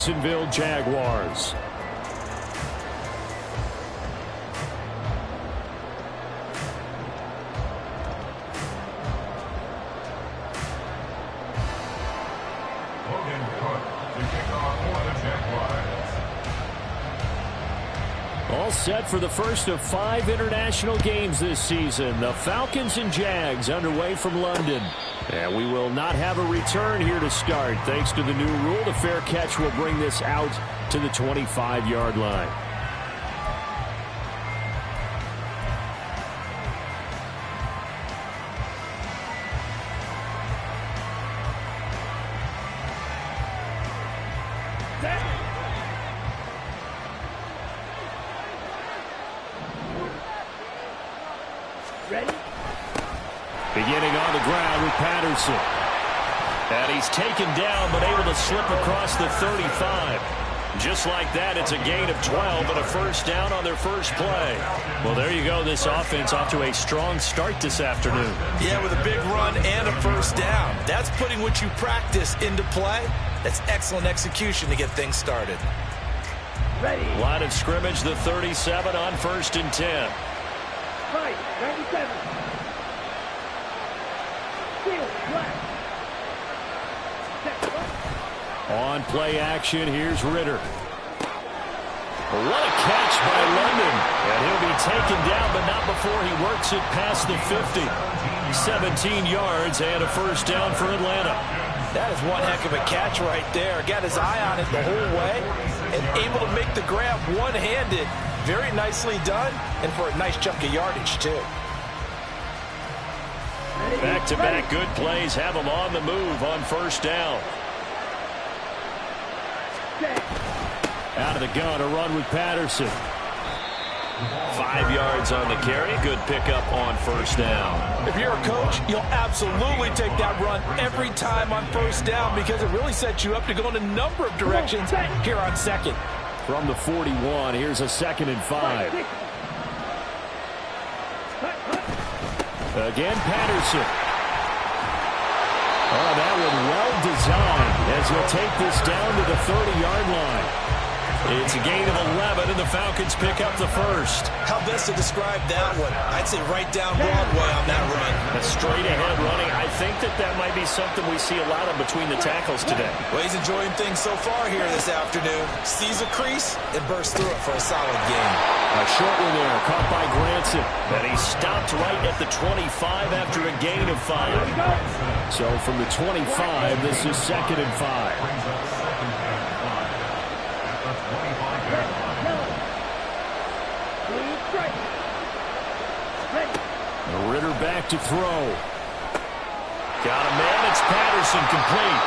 Jacksonville Jaguars. Logan Cook to kick off for the Jaguars. All set for the first of 5 international games this season. The Falcons and Jags underway from London. And we will not have a return here to start. Thanks to the new rule, the fair catch will bring this out to the 25-yard line. Ready? Beginning on the ground with Patterson. And he's taken down but able to slip across the 35. Just like that, it's a gain of 12 and a first down on their first play. Well, there you go. This offense off to a strong start this afternoon. Yeah, with a big run and a first down. That's putting what you practice into play. That's excellent execution to get things started. Ready? Line of scrimmage, the 37 on 1st and 10. Right, 97. Field, black. On play action, here's Ritter. What a catch by London. And he'll be taken down, but not before he works it past the 50. 17 yards and a first down for Atlanta. That is one heck of a catch right there. Got his eye on it the whole way and able to make the grab one-handed. Very nicely done, and for a nice chunk of yardage, too. Back-to-back good plays have him on the move on first down. Out of the gun, a run with Patterson. 5 yards on the carry. Good pickup on first down. If you're a coach, you'll absolutely take that run every time on first down because it really sets you up to go in a number of directions here on second. From the 41, here's a 2nd and 5. Again, Patterson. Oh, that one well designed as he'll take this down to the 30-yard line. It's a gain of 11, and the Falcons pick up the first. How best to describe that one? I'd say right down Broadway on that run. A straight-ahead running. I think that might be something we see a lot of between the tackles today. Well, he's enjoying things so far here this afternoon. Sees a crease and bursts through it for a solid gain. A short one there, caught by Granson. And he stopped right at the 25 after a gain of 5. So from the 25, this is 2nd and 5. Ritter back to throw. Got a man. It's Patterson complete.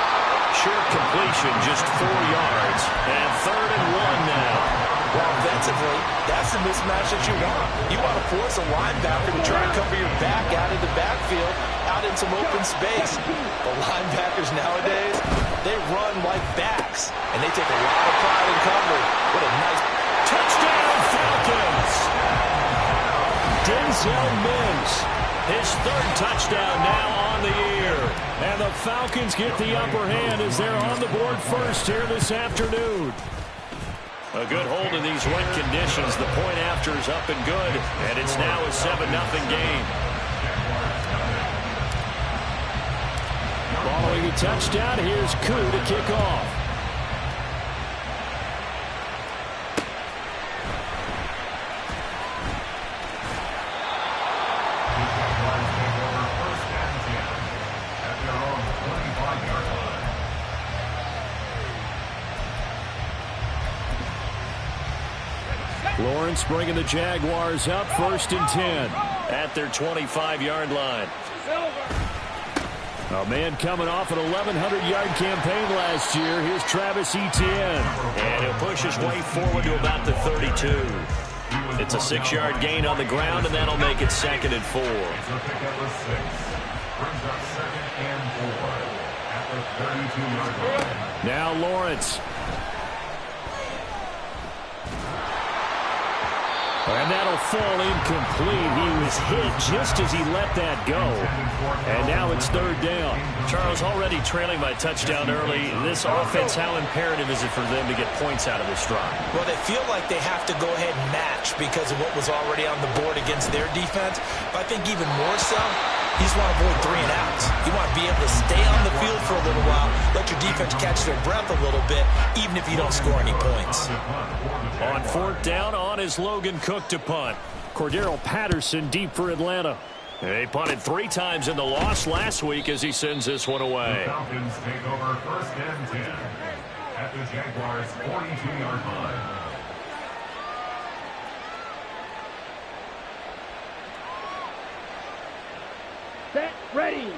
Short completion, just 4 yards. And 3rd and 1 now. Well, offensively, that's the mismatch that you want. You want to force a linebacker to try and cover your back out in the backfield, out in some open space. The linebackers nowadays, they run like backs, and they take a lot of pride in coverage. What a nice touchdown, Falcons! Denzel Mims, his 3rd touchdown now on the year. And the Falcons get the upper hand as they're on the board first here this afternoon. A good hold in these wet conditions. The point after is up and good, and it's now a 7-0 game. Following a touchdown, here's Koo to kick off. Lawrence bringing the Jaguars up 1st and 10 at their 25-yard line. A man coming off an 1,100-yard campaign last year. Here's Travis Etienne. And he'll push his way forward to about the 32. It's a 6-yard gain on the ground, and that'll make it 2nd and 4. Now And that'll fall incomplete. He was hit just as he let that go. And now it's third down. Charles, already trailing by touchdown early. This offense, how imperative is it for them to get points out of this drive? Well, they feel like they have to go ahead and match because of what was already on the board against their defense. But I think even more so, you just want to avoid 3 and outs. You want to be able to stay on the field for a little while, let your defense catch their breath a little bit, even if you don't score any points. On fourth down, on is Logan Cook to punt. Cordero Patterson deep for Atlanta. They punted 3 times in the loss last week as he sends this one away. The Falcons take over first and 10 at the Jaguars' 42-yard line. Set, ready.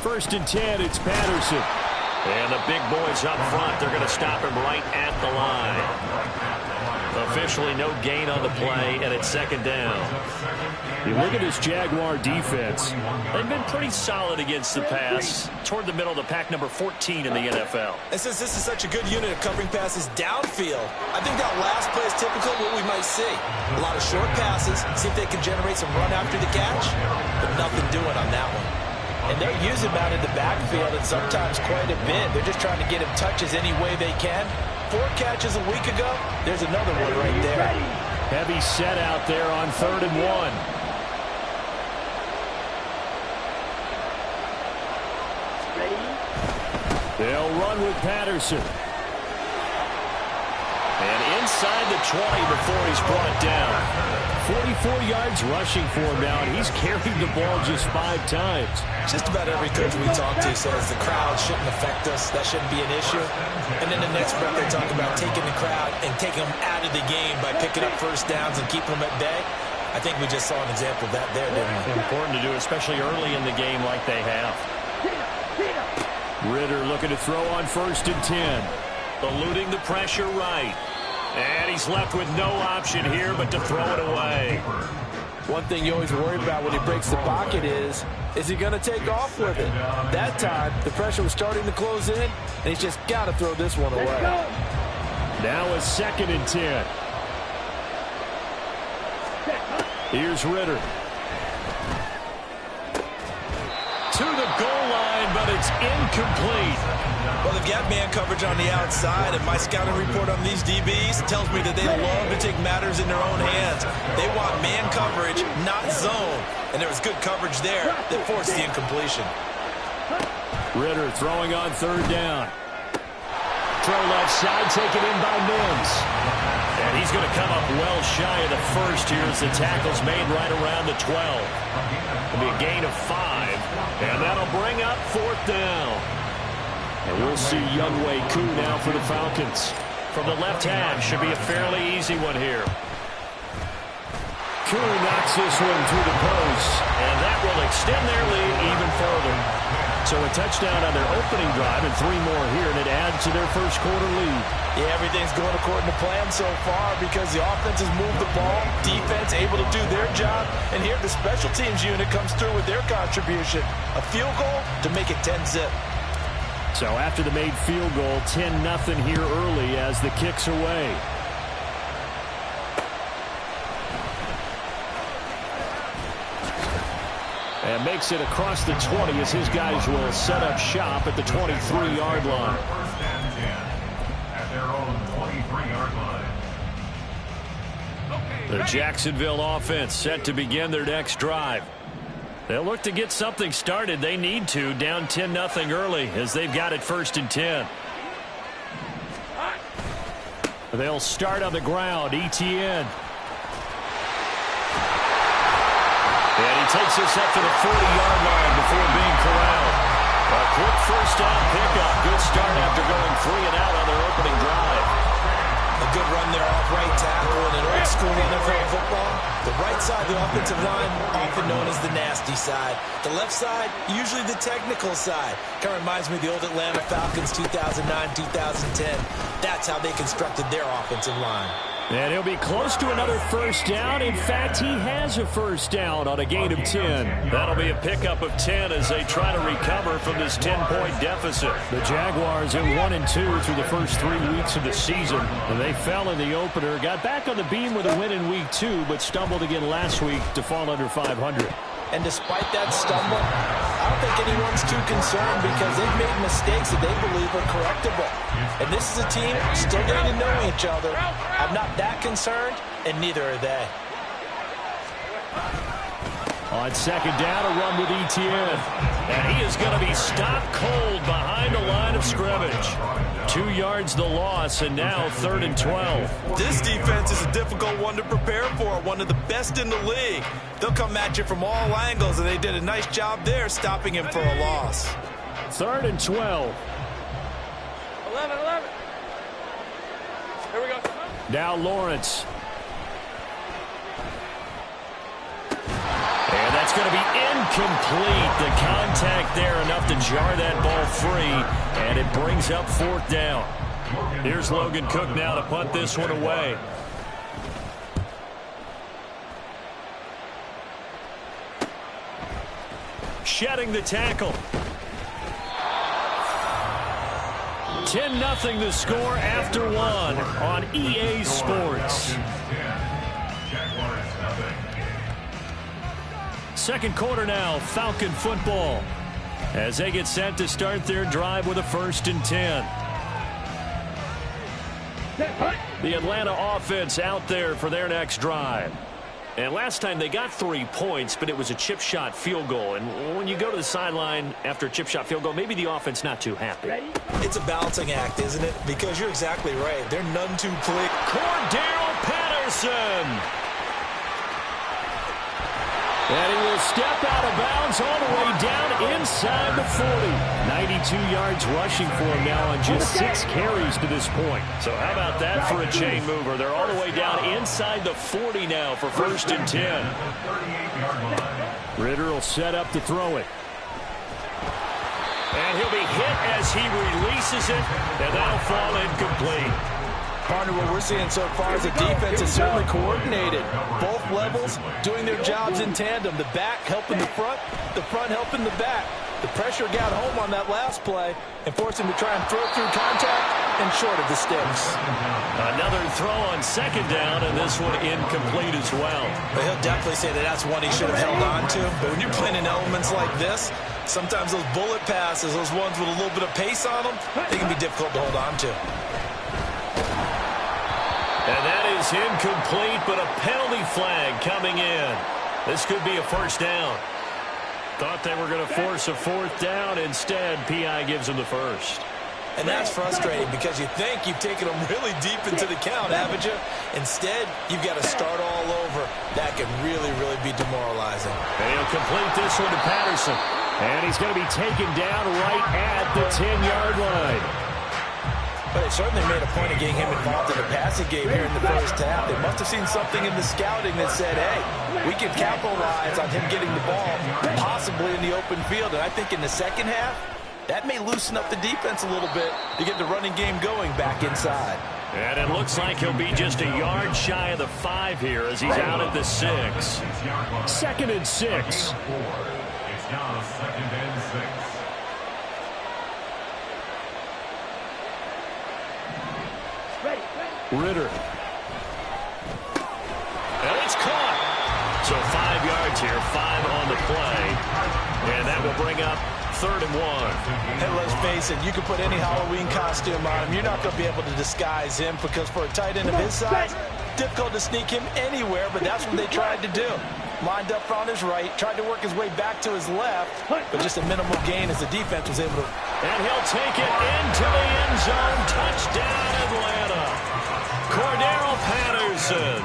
First and 10, it's Patterson. And the big boys up front, they're going to stop him right at the line. Officially no gain on the play, and it's second down. You look at this Jaguar defense. They've been pretty solid against the pass, toward the middle of the pack, number 14 in the NFL. And since this is such a good unit of covering passes downfield, I think that last play is typical of what we might see. A lot of short passes, see if they can generate some run after the catch, but nothing doing on that one. And they'll use him out in the backfield, and sometimes quite a bit. They're just trying to get him touches any way they can. 4 catches a week ago. There's another one right there. Heavy set out there on 3rd and 1. They'll run with Patterson. And inside the 20 before he's brought down. 44 yards rushing for him now, and he's carried the ball just 5 times. Just about every coach we talk to says the crowd shouldn't affect us. That shouldn't be an issue. And then the next breath they talk about taking the crowd and taking them out of the game by picking up first downs and keeping them at bay. I think we just saw an example of that there, didn't we? Important to do, especially early in the game like they have. Ritter looking to throw on 1st and 10. Eluding the pressure right. And he's left with no option here but to throw it away. One thing you always worry about when he breaks the pocket is he going to take off with it? That time, the pressure was starting to close in, and he's just got to throw this one away. Now a 2nd and 10. Here's Ritter. To the goal line, but it's incomplete. Well, they've got man coverage on the outside, and my scouting report on these DBs tells me that they love to take matters in their own hands. They want man coverage, not zone. And there was good coverage there that forced the incompletion. Ritter throwing on 3rd down. Throw left side, taken in by Mims. And he's going to come up well shy of the first here as the tackle's made right around the 12. It'll be a gain of 5. And that'll bring up 4th down. And we'll see Younghoe Koo now for the Falcons. From the left hash, should be a fairly easy one here. Koo knocks this one through the post. And that will extend their lead even further. So a touchdown on their opening drive and 3 more here, and it adds to their first quarter lead. Yeah, everything's going according to plan so far because the offense has moved the ball, defense able to do their job, and here the special teams unit comes through with their contribution. A field goal to make it 10-zip. So after the made field goal, 10-0 here early as the kick's away. And makes it across the 20 as his guys will set up shop at the 23-yard line. First and 10 at their own 23-yard line. The Jacksonville offense set to begin their next drive. They'll look to get something started. They need to, down 10-0 early as they've got it 1st and 10. They'll start on the ground. Etienne. And he takes this up to the 40-yard line before being corralled. A quick first down pickup. Good start after going 3 and out on their opening drive. A good run there off right tackle in an old school NFL football. The right side of the offensive line, often known as the nasty side. The left side, usually the technical side. Kind of reminds me of the old Atlanta Falcons 2009-2010. That's how they constructed their offensive line. And he'll be close to another first down. In fact, he has a first down on a gain of 10. That'll be a pickup of 10 as they try to recover from this 10-point deficit. The Jaguars at 1-2 through the first 3 weeks of the season. And they fell in the opener, got back on the beam with a win in week 2, but stumbled again last week to fall under 500. And despite that stumble, I don't think anyone's too concerned because they've made mistakes that they believe are correctable. And this is a team still getting to know each other. I'm not that concerned, and neither are they. On second down, a run with Etienne. And he is going to be stopped cold behind the line of scrimmage. 2 yards the loss, and now 3rd and 12. This defense is a difficult one to prepare for, one of the best in the league. They'll come at you from all angles, and they did a nice job there stopping him for a loss. 3rd and 12. 11. Here we go. Now Lawrence. And that's going to be incomplete. The contact there enough to jar that ball free, and it brings up 4th down. Here's Logan Cook now to punt this one away. Shedding the tackle. 10-0 the score after 1 on EA Sports. Second quarter now, Falcon football, as they get set to start their drive with a 1st and 10. The Atlanta offense out there for their next drive. And last time they got 3 points, but it was a chip shot field goal. And when you go to the sideline after a chip shot field goal, maybe the offense not too happy. It's a balancing act, isn't it? Because you're exactly right. They're none too quick. Cordarrelle Patterson. And he will step out of bounds all the way down inside the 40. 92 yards rushing for him now on just 6 carries to this point. So how about that for a chain mover? They're all the way down inside the 40 now for 1st and 10. Ritter will set up to throw it. And he'll be hit as he releases it, and that'll fall incomplete. Partner, what we're seeing so far is the defense is certainly coordinated. Both levels doing their jobs in tandem. The back helping the front helping the back. The pressure got home on that last play and forced him to try and throw through contact and short of the sticks. Another throw on second down, and this one incomplete as well. But he'll definitely say that that's one he should have held on to. But when you're playing in elements like this, sometimes those bullet passes, those ones with a little bit of pace on them, they can be difficult to hold on to. And that is incomplete, but a penalty flag coming in. This could be a 1st down. Thought they were going to force a 4th down. Instead, P.I. gives them the 1st. And that's frustrating because you think you've taken them really deep into the count, haven't you? Instead, you've got to start all over. That can really, really be demoralizing. And he'll complete this one to Patterson. And he's going to be taken down right at the 10-yard line. But they certainly made a point of getting him involved in the passing game here in the first half. They must have seen something in the scouting that said, hey, we can capitalize on him getting the ball, possibly in the open field. And I think in the second half, that may loosen up the defense a little bit to get the running game going back inside. And it looks like he'll be just a yard shy of the 5 here as he's out at the 6. 2nd and 6. It's now 2nd and 6. Ritter. And it's caught. So 5 yards here, 5 on the play. And that will bring up 3rd and 1. Hey, let's face it, you can put any Halloween costume on him. You're not going to be able to disguise him because for a tight end of his size, difficult to sneak him anywhere, but that's what they tried to do. Lined up on his right, tried to work his way back to his left, but just a minimal gain as the defense was able to. And he'll take it into the end zone. Touchdown, Atlanta. Cordarrelle Patterson,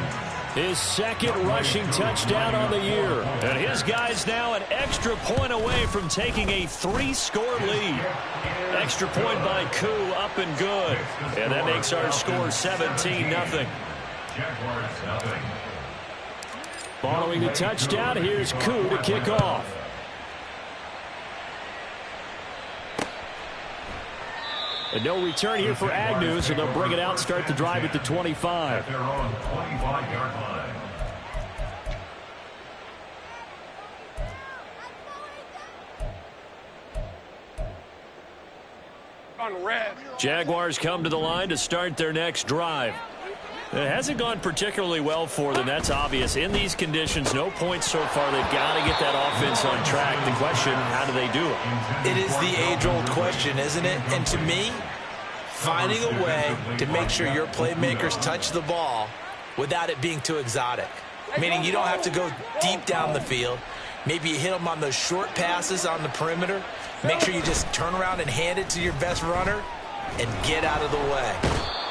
his 2nd rushing touchdown on the year. And his guys now an extra point away from taking a 3-score lead. Extra point by Koo, up and good. And that makes our score 17-0. Following the touchdown, here's Koo to kick off. And no return here for Agnew, so they'll bring it out, start the drive at the 25. At their own 25-yard line. On red. Jaguars come to the line to start their next drive. It hasn't gone particularly well for them. That's obvious. In these conditions, no points so far. They've got to get that offense on track. The question, how do they do it? It is the age-old question, isn't it? And to me, finding a way to make sure your playmakers touch the ball without it being too exotic. Meaning you don't have to go deep down the field. Maybe you hit them on those short passes on the perimeter. Make sure you just turn around and hand it to your best runner and get out of the way.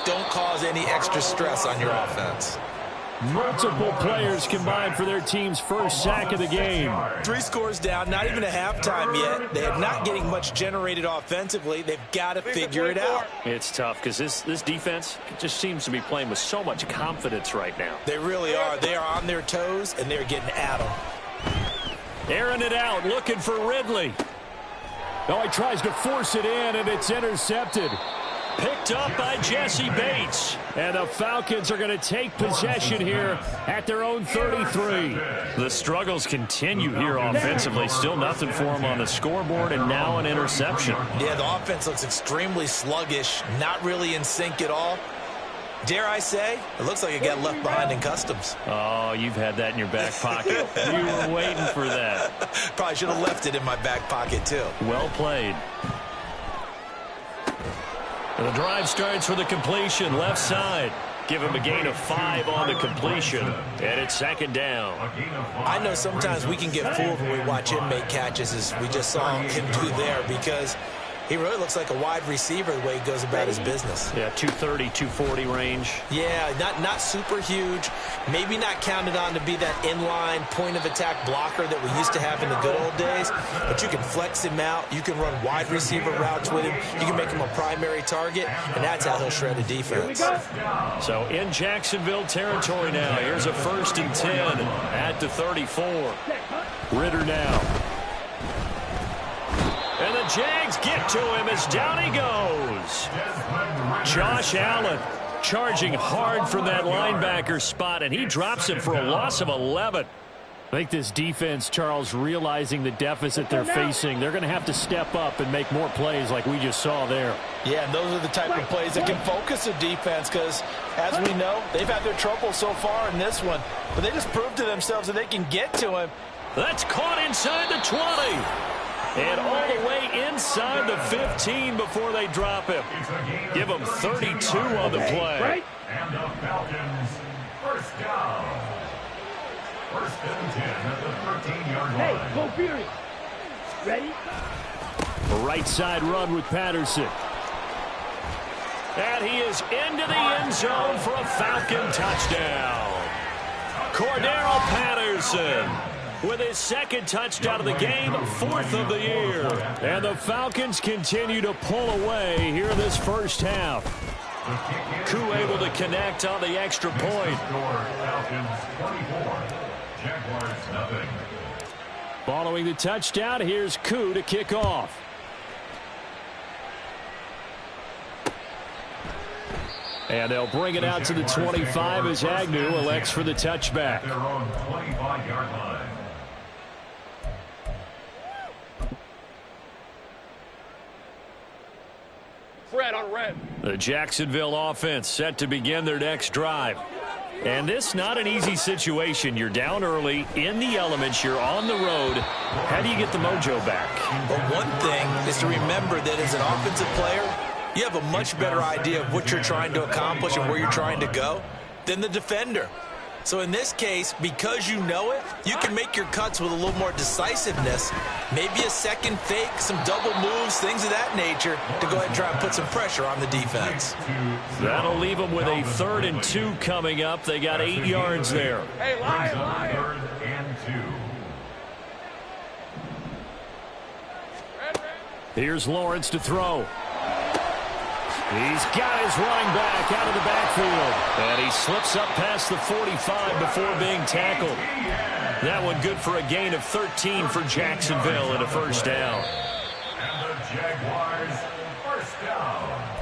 Don't cause any extra stress on your offense. Multiple players combined for their team's first sack of the game. 3 scores down, not even a halftime yet. They are not getting much generated offensively. They've got to figure it out. It's tough because this defense just seems to be playing with so much confidence right now. They really are. They are on their toes, and they're getting at them. Airing it out, looking for Ridley. Oh, he tries to force it in, and it's intercepted. Picked up by Jesse Bates. And the Falcons are going to take possession here at their own 33. The struggles continue here offensively. Still nothing for them on the scoreboard, and now an interception. Yeah, the offense looks extremely sluggish, not really in sync at all. Dare I say, it looks like it got left behind in customs. Oh, you've had that in your back pocket. You were waiting for that. Probably should have left it in my back pocket, too. Well played. The drive starts with a completion, left side. Give him a gain of 5 on the completion, and it's second down. I know sometimes we can get fooled when we watch him make catches, as we just saw him do there, because he really looks like a wide receiver the way he goes about his business. Yeah, 230, 240 range. Yeah, not super huge. Maybe not counted on to be that inline point-of-attack blocker that we used to have in the good old days. But you can flex him out. You can run wide receiver routes with him. You can make him a primary target, and that's how he'll shred a defense. So in Jacksonville territory now. Here's a 1st and 10 at the 34. Ritter now. And the Jags get to him as down he goes. Josh Allen charging hard from that linebacker spot, and he drops him for a loss of 11. I think this defense, Charles, realizing the deficit they're facing, they're going to have to step up and make more plays like we just saw there. Yeah, and those are the type of plays that can focus a defense because, as we know, they've had their trouble so far in this one. But they just proved to themselves that they can get to him. That's caught inside the 20. And all the way inside the 15 before they drop him. Give them 32 on the play. And the Falcons, first down. 1st and 10 at the 13-yard line. Hey, go Fury. Ready? A right side run with Patterson. And he is into the end zone for a Falcon touchdown. Cordero Patterson with his 2nd touchdown of the game, 4th of the year. And the Falcons continue to pull away here in this first half. Koo able to connect on the extra point. Falcons 24, Jaguars nothing. Following the touchdown, here's Koo to kick off. And they'll bring it out to the 25 as Agnew elects for the touchback. Their own 25-yard line. Fred on red. The Jacksonville offense set to begin their next drive. And this not an easy situation. You're down early, in the elements, you're on the road. How do you get the mojo back? But one thing is to remember that as an offensive player, you have a much better idea of what you're trying to accomplish and where you're trying to go than the defender. So in this case, because you know it, you can make your cuts with a little more decisiveness. Maybe a second fake, some double moves, things of that nature to go ahead and try and put some pressure on the defense. That'll leave them with a 3rd and 2 coming up. They got 8 yards there. Hey, Lion, Lion. 3rd and 2. Red, red. Here's Lawrence to throw. He's got his running back out of the backfield. And he slips up past the 45 before being tackled. That one good for a gain of 13 for Jacksonville and a first down. And the Jaguars, first down.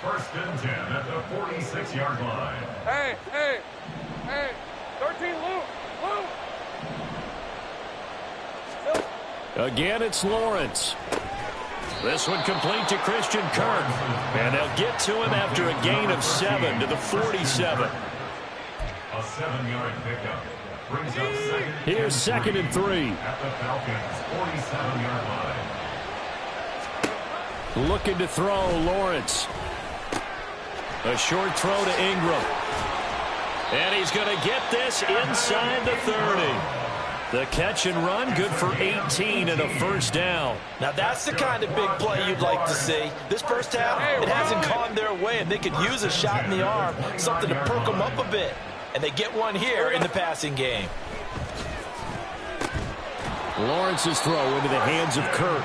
First and 10 at the 46-yard line. Hey, 13, Luke. Again, it's Lawrence. This one complete to Christian Kirk. And they'll get to him after a gain of 7 to the 47. A 7-yard pickup. Brings up second. Here's 2nd and 3. At the Falcons' 47-yard line. Looking to throw, Lawrence. A short throw to Ingram. And he's going to get this inside the 30. The catch and run, good for 18 and a first down. Now that's the kind of big play you'd like to see. This first half, it hasn't gone their way, and they could use a shot in the arm, something to perk them up a bit. And they get one here in the passing game. Lawrence's throw into the hands of Kirk.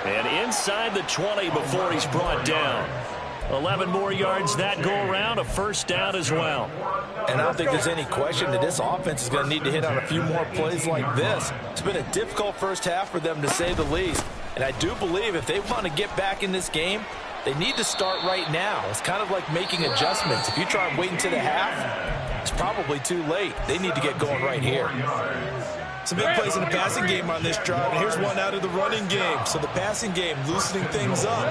And inside the 20 before he's brought down. 11 more yards that go around, a first down as well. And I don't think there's any question that this offense is going to need to hit on a few more plays like this. It's been a difficult first half for them, to say the least. And I do believe if they want to get back in this game, they need to start right now. It's kind of like making adjustments. If you try and wait until the half, it's probably too late. They need to get going right here. Some big plays in the passing game on this drive, and here's one out of the running game. So the passing game loosening things up.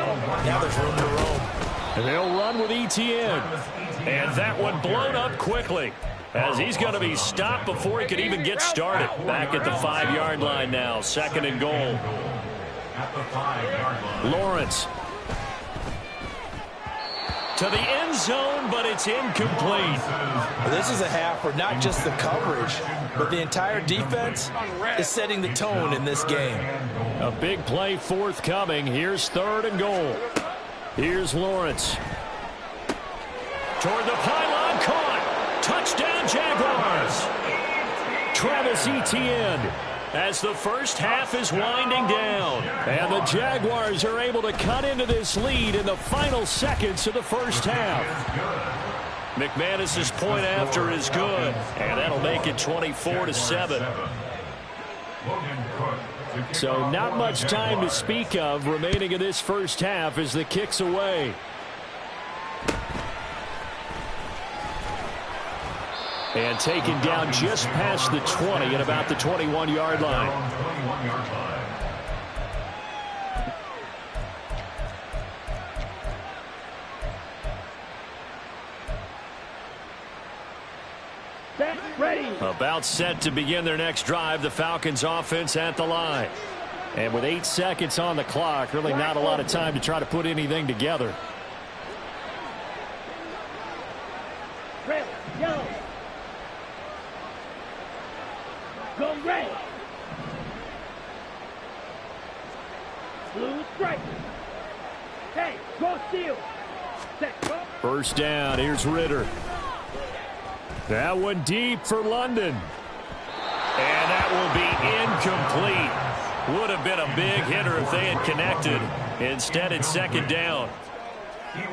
Now there's room to roam. And they'll run with Etienne. And that one blown up quickly, as he's going to be stopped before he could even get started. Back at the 5-yard line now, 2nd and goal. Lawrence. To the end zone, but it's incomplete. This is a half where not just the coverage, but the entire defense is setting the tone in this game. A big play forthcoming. Here's 3rd and goal. Here's Lawrence. Toward the pylon, caught. Touchdown, Jaguars. Travis Etienne, as the first half is winding down. And the Jaguars are able to cut into this lead in the final seconds of the first half. McManus's point after is good. And that'll make it 24-7. So not much time to speak of remaining in this first half as the kick's away. And taken down just past the 20 at about the 21-yard line. Ready. About set to begin their next drive, the Falcons offense at the line. And with 8 seconds on the clock, really not a lot of time to try to put anything together. Red, yellow. Go red. Blue stripe. Hey, go steal. Set, go. First down, here's Ritter. That one deep for London. And that will be incomplete. Would have been a big hitter if they had connected. Instead, it's 2nd down.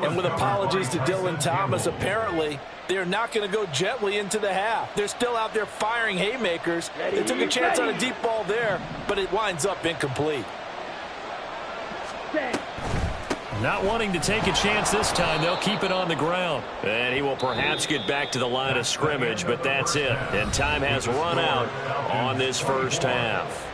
And with apologies to Dylan Thomas, apparently they're not going to go gently into the half. They're still out there firing haymakers. They took a chance on a deep ball there, but it winds up incomplete. Set. Not wanting to take a chance this time, they'll keep it on the ground. And he will perhaps get back to the line of scrimmage, but that's it. And time has run out on this first half.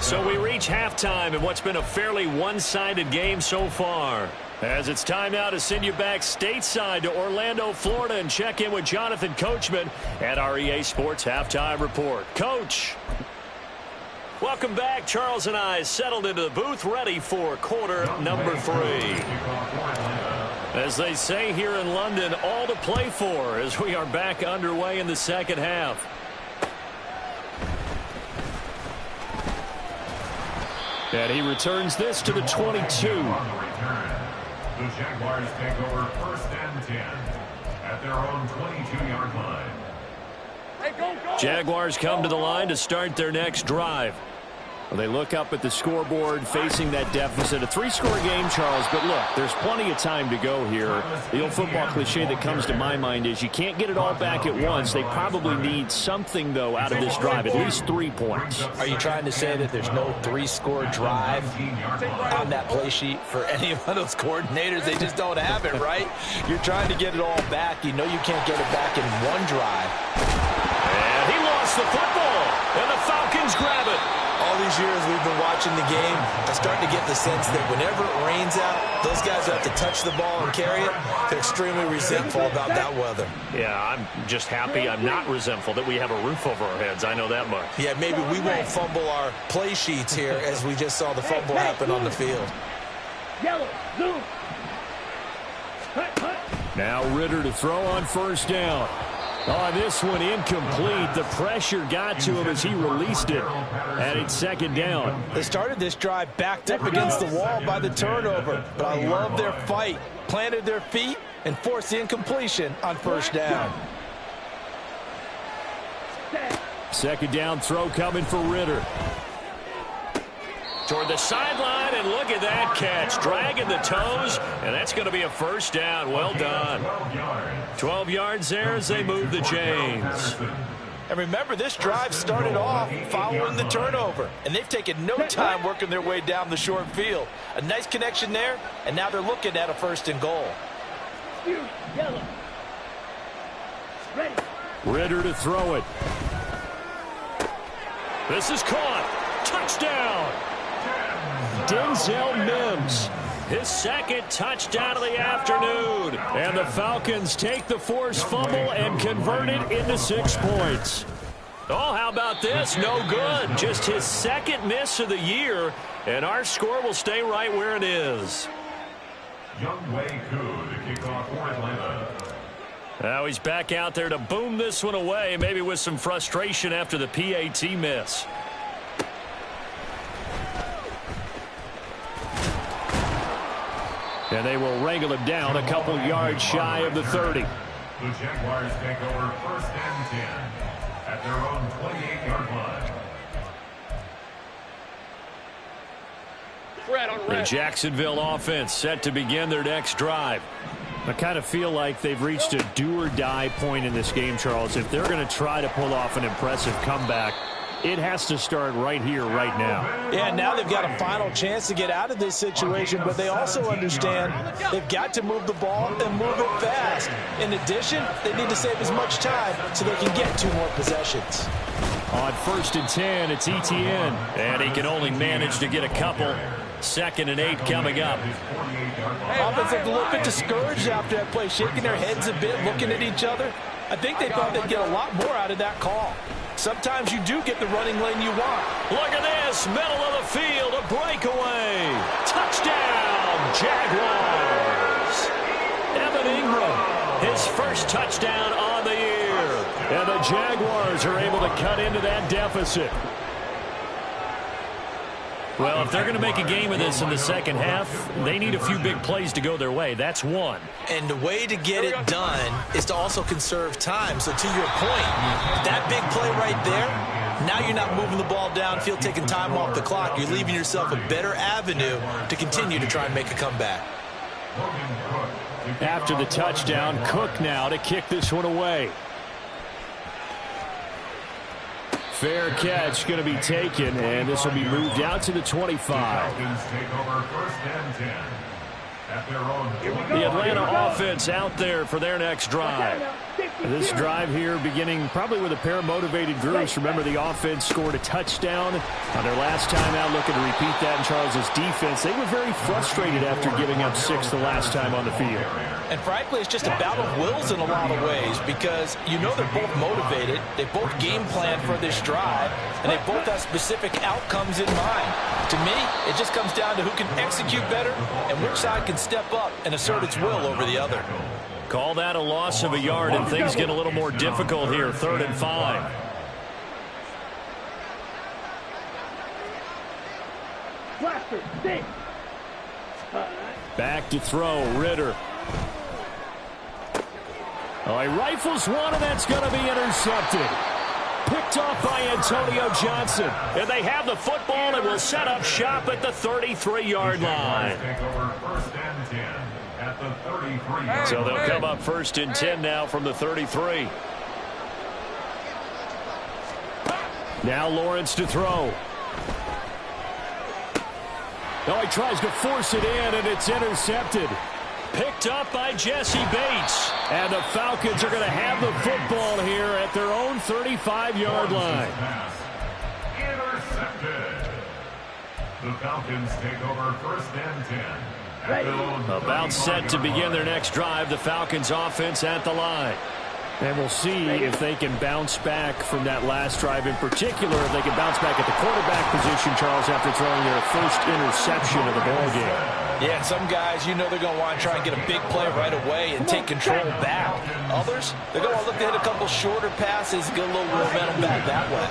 So we reach halftime in what's been a fairly one-sided game so far. As it's time now to send you back stateside to Orlando, Florida, and check in with Jonathan Coachman at our EA Sports Halftime Report. Coach. Welcome back. Charles and I settled into the booth ready for quarter number 3. As they say here in London, all to play for as we are back underway in the second half. And he returns this to the 22. The Jaguars take over 1st and 10 at their own 22-yard line. Hey, go. Jaguars come to the line to start their next drive. Well, they look up at the scoreboard facing that deficit. A 3-score game, Charles, but look, there's plenty of time to go here. The old football cliche that comes to my mind is you can't get it all back at once. They probably need something, though, out of this drive, at least 3 points. Are you trying to say that there's no 3-score drive on that play sheet for any one of those coordinators? They just don't have it, right? You're trying to get it all back. You know you can't get it back in one drive. And he lost the football, and the Falcons grab it. All these years we've been watching the game, I'm starting to get the sense that whenever it rains out, those guys who have to touch the ball and carry it, they're extremely resentful about that weather. Yeah, I'm just happy I'm not resentful that we have a roof over our heads. I know that much. Yeah, maybe we won't fumble our play sheets here as we just saw the fumble happen on the field. Yellow, zoom. Hut, hut. Now Ritter to throw on first down. On this one, incomplete. The pressure got to him as he released it. And it's second down. They started this drive backed up against the wall by the turnover, but I love their fight. Planted their feet and forced the incompletion on first down. Second down throw coming for Ritter. Toward the sideline, and look at that catch. Dragging the toes, and that's going to be a first down. Well done. 12 yards there as they move the chains. And remember, this drive started off following the turnover, and they've taken no time working their way down the short field. A nice connection there, and now they're looking at a first and goal. Yellow. Ready. Ritter to throw it. This is caught. Touchdown. Denzel Mims. His second touchdown of the afternoon. And the Falcons take the forced fumble and convert it into 6 points. Oh, how about this? No good. Just his second miss of the year, and our score will stay right where it is. Young Wei Koo to kick off for Atlanta. Now he's back out there to boom this one away, maybe with some frustration after the PAT miss. And they will wrangle him down a couple yards shy of the 30. The Jaguars take over first and 10 at their own 28-yard line. Fred on The red. Jacksonville offense set to begin their next drive. I kind of feel like they've reached a do-or-die point in this game, Charles. If they're going to try to pull off an impressive comeback, it has to start right here, right now. Yeah, now they've got a final chance to get out of this situation, but they also understand they've got to move the ball and move it fast. In addition, they need to save as much time so they can get 2 more possessions. On first and 10, it's Etienne. And he can only manage to get a couple. 2nd and 8 coming up. Offense looked a little bit discouraged after that play, shaking their heads a bit, looking at each other. I think they thought they'd get a lot more out of that call. Sometimes you do get the running lane you want. Look at this, middle of the field, a breakaway. Touchdown, Jaguars. Evan Ingram, his first touchdown on the year. And the Jaguars are able to cut into that deficit. Well, if they're going to make a game of this in the second half, they need a few big plays to go their way. That's one. And the way to get it done is to also conserve time. So to your point, that big play right there, now you're not moving the ball downfield, taking time off the clock. You're leaving yourself a better avenue to continue to try and make a comeback. After the touchdown, Cook now to kick this one away. Fair catch going to be taken, and this will be moved out to the 25. Falcons take over first and 10 at their own 20. The Atlanta offense out there for their next drive. This drive here beginning probably with a pair of motivated groups. Remember, the offense scored a touchdown on their last time out, looking to repeat that in Charles's defense. They were very frustrated after giving up 6 the last time on the field. And frankly, it's just a battle of wills in a lot of ways because you know they're both motivated, they both game plan for this drive, and they both have specific outcomes in mind. To me, it just comes down to who can execute better and which side can step up and assert its will over the other. Call that a loss of a yard, and things get a little more difficult here. 3rd and 5. Blaster, six. Back to throw, Ritter. Oh, he rifles one, and that's going to be intercepted. Picked off by Antonio Johnson. And they have the football and will set up shop at the 33-yard line. Take over first and 10 at the 33. So they'll come up first and 10 now from the 33. Now Lawrence to throw. Oh, he tries to force it in, and it's intercepted. Picked up by Jesse Bates. And the Falcons are going to have the football here at their own 35-yard line. Intercepted. The Falcons take over first and 10. At their own About set to begin their next drive. The Falcons offense at the line. And we'll see if they can bounce back from that last drive in particular. If they can bounce back at the quarterback position, Charles, after throwing their first interception of the ballgame. Yeah, and some guys, you know they're going to want to try and get a big play right away and take control back. Others, they're going to look to hit a couple shorter passes, get a little momentum back that way.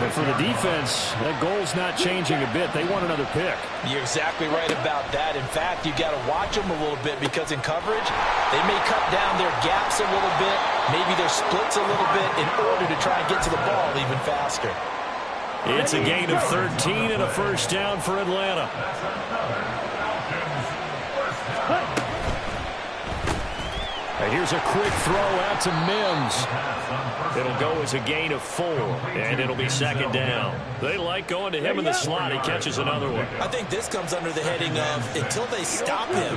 But for the defense, that goal's not changing a bit. They want another pick. You're exactly right about that. In fact, you got to watch them a little bit because in coverage, they may cut down their gaps a little bit, maybe their splits a little bit in order to try and get to the ball even faster. It's a gain of 13 and a first down for Atlanta. And here's a quick throw out to Mims. It'll go as a gain of 4, and it'll be second down. They like going to him in the slot. He catches another one. I think this comes under the heading of until they stop him,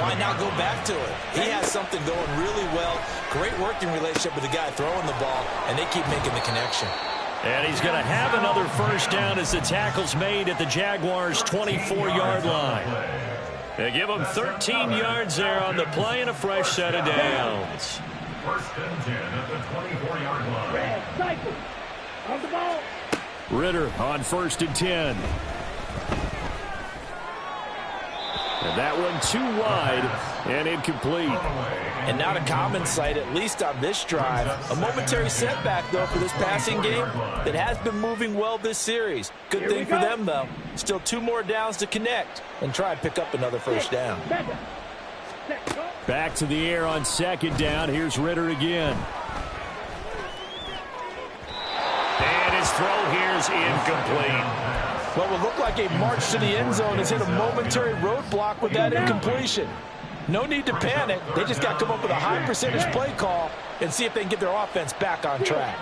why not go back to it? He has something going really well. Great working relationship with the guy throwing the ball, and they keep making the connection. And he's going to have another first down as the tackle's made at the Jaguars' 24-yard line. They give him 13 yards there on the play and a fresh set of downs. First and 10 at the 24-yard line. Red, cycle. On the ball. Ritter on first and 10. And that one too wide and incomplete. And not a common sight, at least on this drive. A momentary setback, though, for this passing game that has been moving well this series. Good thing for them, though. Still 2 more downs to connect and try and pick up another first down. Back to the air on second down. Here's Ritter again. And his throw here's incomplete. What will look like a march to the end zone has hit a momentary roadblock with that incompletion. No need to panic. They just got to come up with a high percentage play call and see if they can get their offense back on track.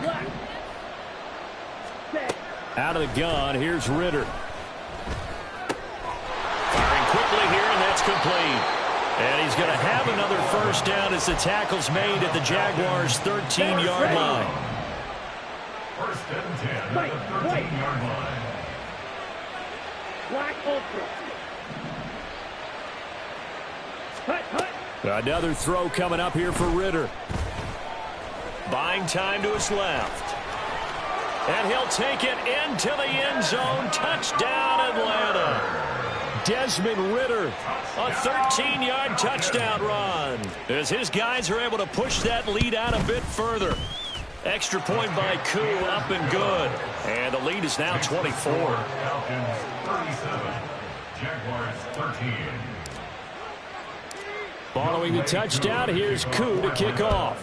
Out of the gun, here's Ritter. Firing quickly here, and that's complete. And he's going to have another first down as the tackle's made at the Jaguars' 13-yard line. First and 10 at the 13-yard line. Black Ultra. Another throw coming up here for Ritter. Buying time to his left. And he'll take it into the end zone. Touchdown, Atlanta. Desmond Ritter, a 13-yard touchdown run. As his guys are able to push that lead out a bit further. Extra point by Koo, up and good. And the lead is now 24. Falcons 37, Jaguars 13. Following the touchdown, here's Koo to kick off.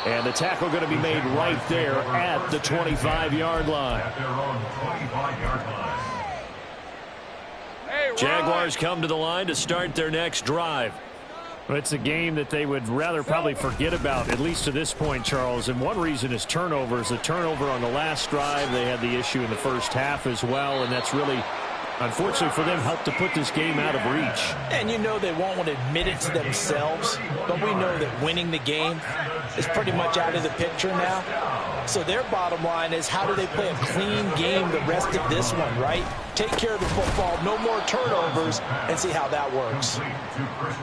And the tackle going to be made right there at the 25-yard line. At their own 25-yard line. Jaguars come to the line to start their next drive. Well, it's a game that they would rather probably forget about, at least to this point, Charles. And one reason is turnovers. The turnover on the last drive, they had the issue in the first half as well, and that's really, unfortunately for them, helped to put this game out of reach. And you know they won't want to admit it to themselves, but we know that winning the game is pretty much out of the picture now. So their bottom line is, how do they play a clean game the rest of this one, right? Take care of the football, no more turnovers, and see how that works.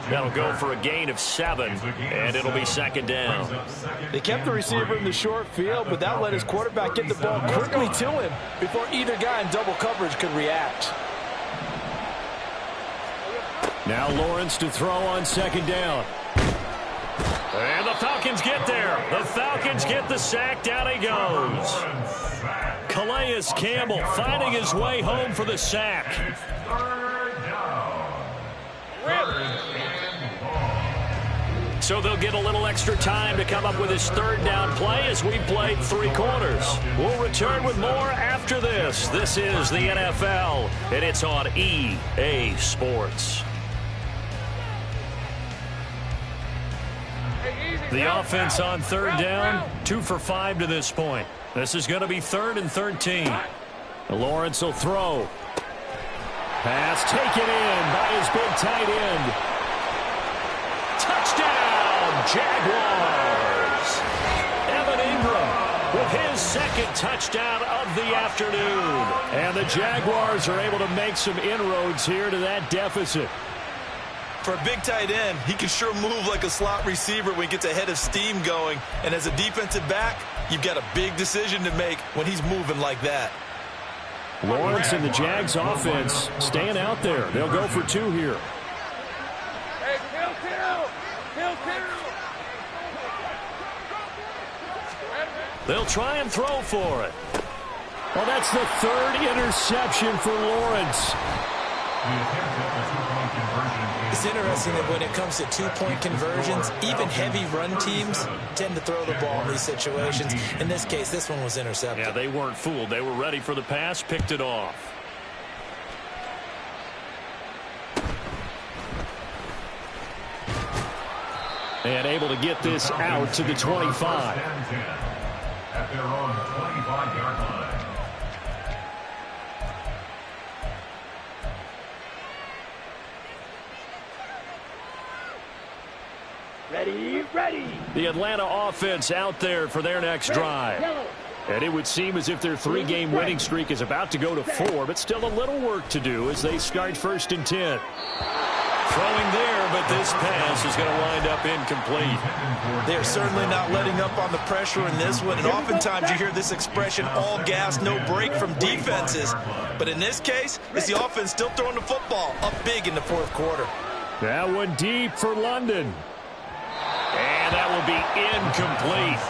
That'll go for a gain of 7, and it'll be second down. They kept the receiver in the short field, but that let his quarterback get the ball quickly to him before either guy in double coverage could react. Now Lawrence to throw on second down. And the Falcons get there. The Falcons get the sack. Down he goes. Calais Campbell finding his way home for the sack. Third down. So they'll get a little extra time to come up with his third down play as we played 3 quarters. We'll return with more after this. This is the NFL, and it's on EA Sports. The offense on third down, 2 for 5 to this point. This is going to be 3rd and 13. Lawrence will throw. Pass taken in by his big tight end. Touchdown, Jaguars. Evan Ingram with his 2nd touchdown of the afternoon. And the Jaguars are able to make some inroads here to that deficit. For a big tight end, he can sure move like a slot receiver when he gets a head of steam going. And as a defensive back, you've got a big decision to make when he's moving like that. Lawrence and the Jags offense staying out there. They'll go for 2 here. Hey, kill. They'll try and throw for it. Well, that's the 3rd interception for Lawrence. It's interesting that when it comes to 2-point conversions, even heavy run teams tend to throw the ball in these situations. In this case, this one was intercepted. Yeah, they weren't fooled. They were ready for the pass, picked it off. And able to get this out to the 25. At their own 25-yard line. Ready. The Atlanta offense out there for their next drive. And it would seem as if their 3-game winning streak is about to go to 4, but still a little work to do as they start 1st and 10. Throwing there, but this pass is going to wind up incomplete. They're certainly not letting up on the pressure in this one, and oftentimes you hear this expression, all gas, no break from defenses. But in this case, it's the offense still throwing the football up big in the 4th quarter. That one deep for London. And that will be incomplete.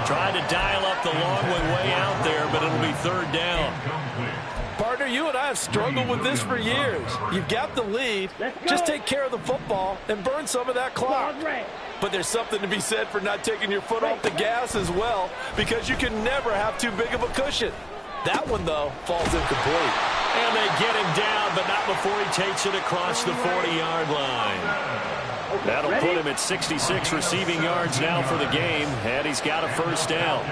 Trying to dial up the long way out there, but it'll be 3rd down. Partner, you and I have struggled with this for years. You've got the lead. Just take care of the football and burn some of that clock. But there's something to be said for not taking your foot off the gas as well, because you can never have too big of a cushion. That one, though, falls incomplete. And they get him down, but not before he takes it across the 40-yard line. That'll put him at 66 receiving yards now for the game, and he's got a 1st down.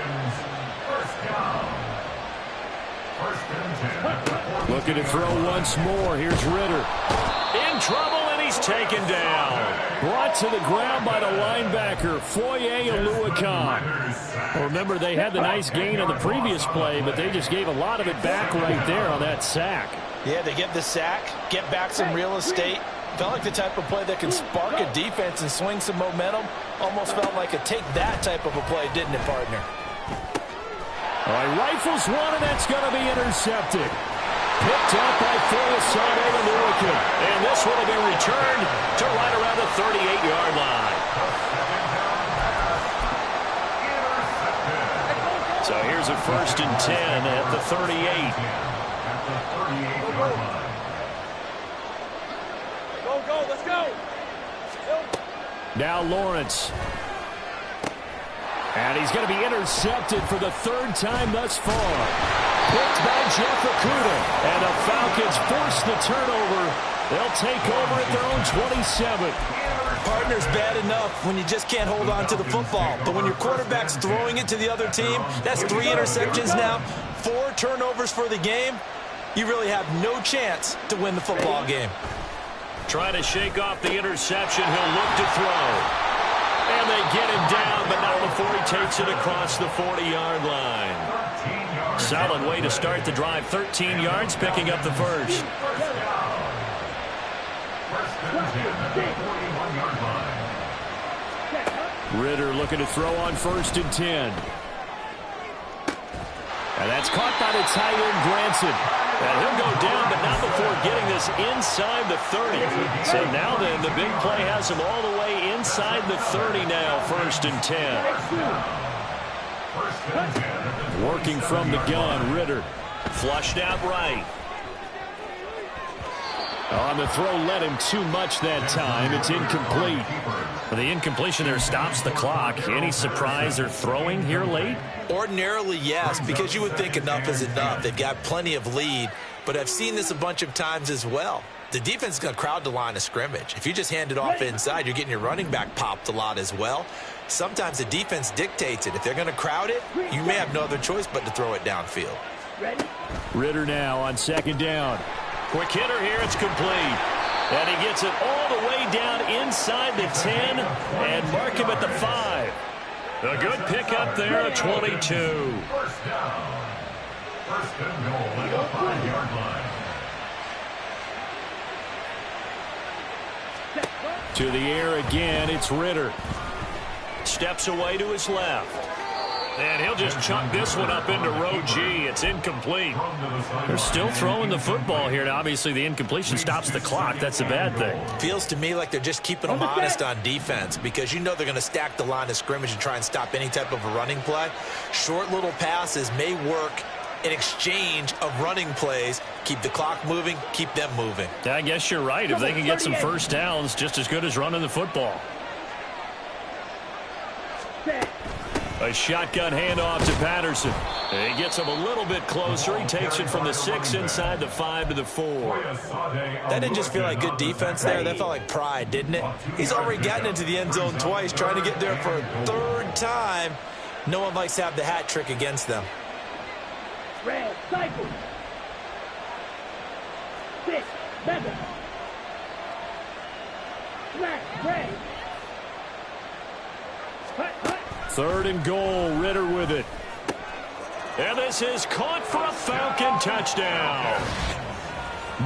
Looking to throw once more. Here's Ritter. In trouble, and he's taken down. Brought to the ground by the linebacker, Foye Oluokun. Well, remember, they had the nice gain on the previous play, but they just gave a lot of it back right there on that sack. Yeah, they get the sack, get back some real estate. Felt like the type of play that can spark a defense and swing some momentum. Almost felt like a take-that type of a play, didn't it, partner? All right, rifles one, and that's going to be intercepted. Picked up by Foye Oluokun. And this one will be returned to right around the 38-yard line. So here's a 1st and 10 at the 38. Go, let's go. Now Lawrence. And he's going to be intercepted for the 3rd time thus far. Picked by Jeff Okudah. And the Falcons force the turnover. They'll take over at their own 27. Partner's bad enough when you just can't hold on to the football. But when your quarterback's throwing it to the other team, that's 3 interceptions now, 4 turnovers for the game. You really have no chance to win the football game. Trying to shake off the interception. He'll look to throw. And they get him down, but not before he takes it across the 40-yard line. Solid way to start the drive. 13 yards, picking up the 1st. Ritter looking to throw on 1st and 10. And that's caught by the tight end, Granson. And he'll go down, but not before getting this inside the 30. So now then, the big play has him all the way inside the 30 now, 1st and 10. Working from the gun, Ritter. Flushed out right. On the throw, led him too much that time. It's incomplete. The incompletion there stops the clock. Any surprise they're throwing here late? Ordinarily, yes, because you would think enough is enough. They've got plenty of lead, but I've seen this a bunch of times as well. The defense is going to crowd the line of scrimmage. If you just hand it off inside, you're getting your running back popped a lot as well. Sometimes the defense dictates it. If they're going to crowd it, you may have no other choice but to throw it downfield. Ritter now on second down. Quick hitter here, it's complete. And he gets it all the way down inside the 10 and mark him at the 5. A good pickup there at 22. First down. First and goal at the 5-yard line. To the air again, it's Ritter. Steps away to his left. And he'll just chuck this one up into row G. It's incomplete. They're still throwing the football here. Now, obviously, the incompletion stops the clock. That's a bad thing. Feels to me like they're just keeping them honest on defense because you know they're going to stack the line of scrimmage and try and stop any type of a running play. Short little passes may work in exchange of running plays. Keep the clock moving, keep them moving. I guess you're right. If they can get some first downs, just as good as running the football. A shotgun handoff to Patterson. He gets him a little bit closer. He takes it from the 6 inside the 5 to the 4. That didn't just feel like good defense there. That felt like pride, didn't it? He's already gotten into the end zone twice, trying to get there for a third time. No one likes to have the hat trick against them. Red, cycle. 6, 7. Black, red. Hut, hut. Third and goal, Ritter with it. And this is caught for a Falcon touchdown.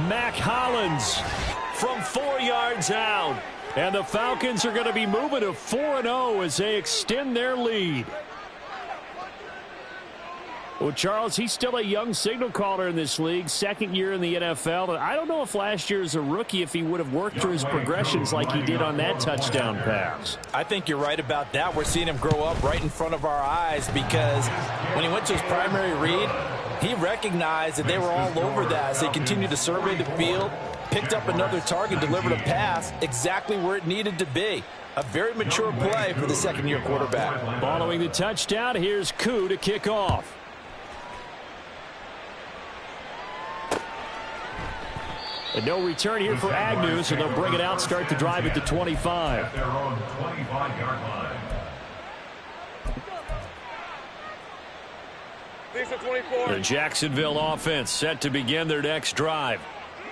Mac Hollins from 4 yards out. And the Falcons are going to be moving to 4-0 as they extend their lead. Well, Charles, he's still a young signal caller in this league, second year in the NFL. I don't know if last year as a rookie, if he would have worked through his progressions like he did on that touchdown pass. I think you're right about that. We're seeing him grow up right in front of our eyes because when he went to his primary read, he recognized that they were all over that as they continued to survey the field, picked up another target, delivered a pass exactly where it needed to be. A very mature play for the second-year quarterback. Following the touchdown, here's Koo to kick off. And no return here for Agnew, so they'll bring it out, start the drive at the 25. At their own 25-yard line. Decent 24. The Jacksonville offense set to begin their next drive.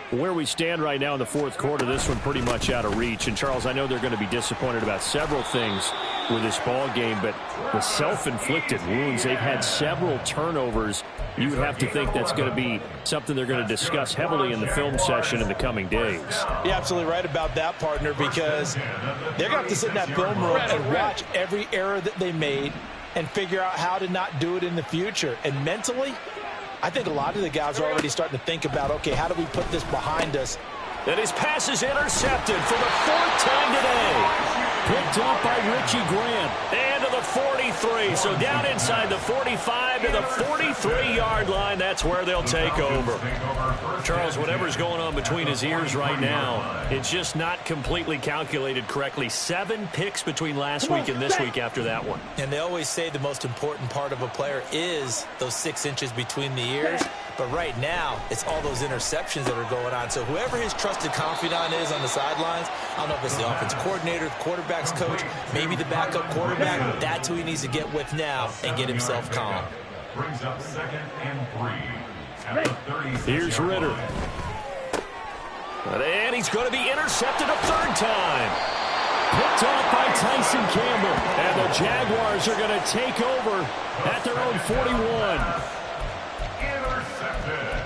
Where we stand right now in the fourth quarter, this one pretty much out of reach. And, Charles, I know they're going to be disappointed about several things with this ball game, but the self-inflicted wounds, they've had several turnovers. You would have to think that's going to be something they're going to discuss heavily in the film session in the coming days. You're absolutely right about that, partner, because they're going to have to sit in that film room and watch every error that they made and figure out how to not do it in the future. And mentally, I think a lot of the guys are already starting to think about, okay, how do we put this behind us? And his pass is intercepted for the 4th time today. Picked up by Richie Grant. And to the 43. So down inside the 45 to the 43-yard line. That's where they'll take over. Charles, whatever's going on between his ears right now, it's just not completely calculated correctly. 7 picks between last week and this week after that one. And they always say the most important part of a player is those 6 inches between the ears. But right now, it's all those interceptions that are going on. So whoever his trusted confidant is on the sidelines, I don't know if it's the offense coordinator, the quarterback's coach, maybe the backup quarterback, that's who he needs to get with now and get himself calm. Brings up 2nd and 3. At the 36. Here's Ritter. And he's going to be intercepted a 3rd time. Picked off by Tyson Campbell. And the Jaguars are going to take over at their own 41. Intercepted.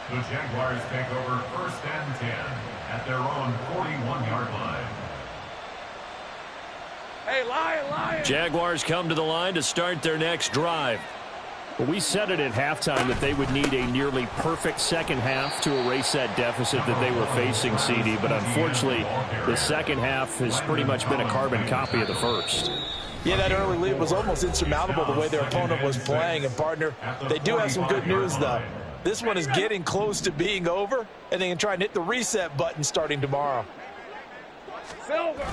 The Jaguars take over 1st and 10 at their own 41-yard line. Hey, Lion. Jaguars come to the line to start their next drive. Well, we said it at halftime that they would need a nearly perfect second half to erase that deficit that they were facing, CD. But unfortunately, the second half has pretty much been a carbon copy of the first. Yeah, that early lead was almost insurmountable the way their opponent was playing. And, partner, they do have some good news, though. This one is getting close to being over, and they can try and hit the reset button starting tomorrow. Silver.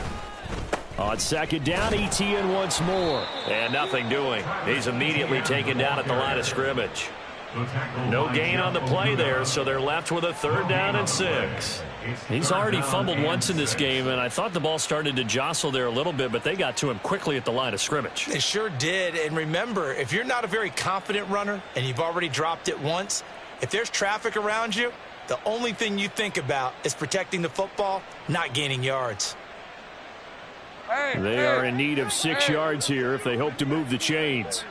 On second down, ETN once more. And nothing doing. He's immediately taken down at the line of scrimmage. No gain on the play there, so they're left with a 3rd down and 6. He's already fumbled once in this game, and I thought the ball started to jostle there a little bit, but they got to him quickly at the line of scrimmage. They sure did. And remember, if you're not a very confident runner and you've already dropped it once, if there's traffic around you, the only thing you think about is protecting the football, not gaining yards. They are in need of 6 yards here if they hope to move the chains.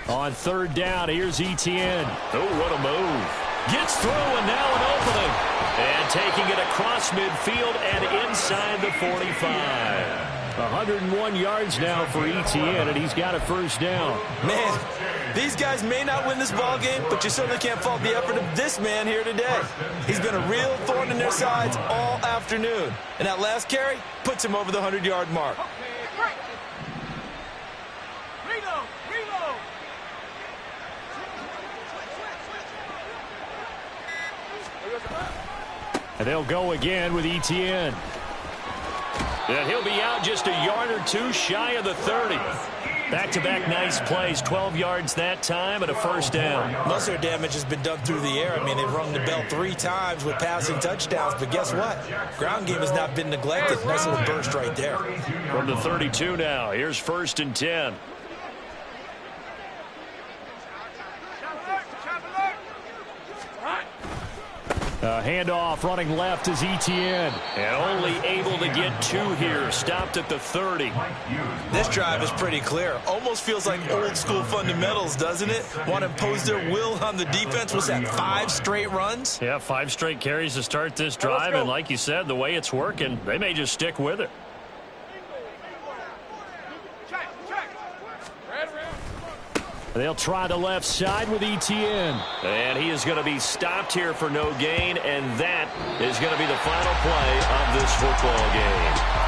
On 3rd down, here's ETN. Oh, what a move. Gets through and now an opening. And taking it across midfield and inside the 45. 101 yards now for ETN, and he's got a 1st down. Man, these guys may not win this ball game, but you certainly can't fault the effort of this man here today. He's been a real thorn in their sides all afternoon. And that last carry puts him over the 100-yard mark. And they'll go again with ETN. And he'll be out just a yard or 2 shy of the 30. Back-to-back nice plays, 12 yards that time and a 1st down. Most of their damage has been done through the air. I mean, they've rung the bell 3 times with passing touchdowns, but guess what? Ground game has not been neglected. Nice little burst right there. From the 32 now, here's 1st and 10. Handoff running left is ETN. And only able to get 2 here. Stopped at the 30. This drive is pretty clear. Almost feels like old school fundamentals, doesn't it? Want to impose their will on the defense. Was that 5 straight runs? Yeah, 5 straight carries to start this drive. And like you said, the way it's working, they may just stick with it. They'll try the left side with ETN. And he is going to be stopped here for no gain, and that is going to be the final play of this football game.